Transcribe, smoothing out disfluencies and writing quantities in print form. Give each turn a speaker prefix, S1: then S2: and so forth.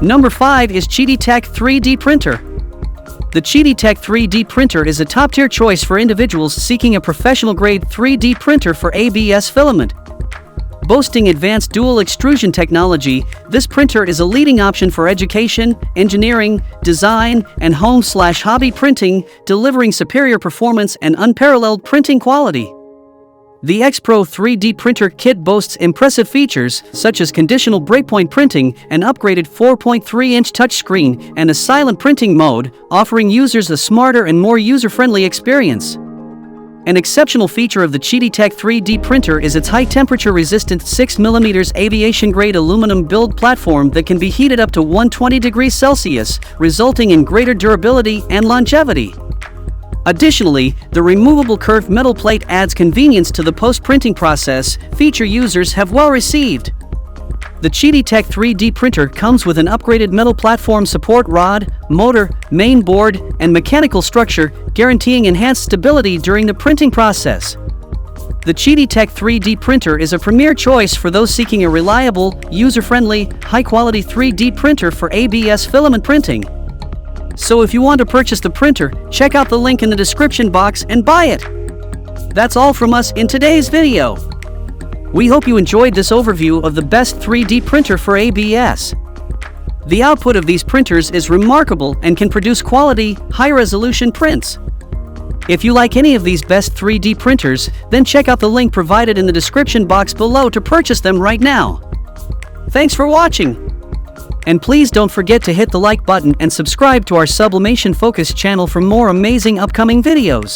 S1: Number 5 is QIDI TECH 3D Printer. The QIDI TECH 3D Printer is a top-tier choice for individuals seeking a professional-grade 3D printer for ABS filament. Boasting advanced dual extrusion technology, this printer is a leading option for education, engineering, design, and home/hobby printing, delivering superior performance and unparalleled printing quality. The X-Pro 3D printer kit boasts impressive features such as conditional breakpoint printing, an upgraded 4.3-inch touchscreen, and a silent printing mode, offering users a smarter and more user-friendly experience. An exceptional feature of the QIDI TECH 3D printer is its high-temperature resistant 6mm aviation-grade aluminum build platform that can be heated up to 120 degrees Celsius, resulting in greater durability and longevity. Additionally, the removable curved metal plate adds convenience to the post-printing process, feature users have well received. The QIDI TECH 3D printer comes with an upgraded metal platform support rod, motor, main board, and mechanical structure, guaranteeing enhanced stability during the printing process. The QIDI TECH 3D printer is a premier choice for those seeking a reliable, user-friendly, high-quality 3D printer for ABS filament printing. So if you want to purchase the printer, check out the link in the description box and buy it. That's all from us in today's video. We hope you enjoyed this overview of the best 3D printer for ABS. The output of these printers is remarkable and can produce quality, high-resolution prints. If you like any of these best 3D printers, then check out the link provided in the description box below to purchase them right now. Thanks for watching! And please don't forget to hit the like button and subscribe to our Sublimation Focus channel for more amazing upcoming videos.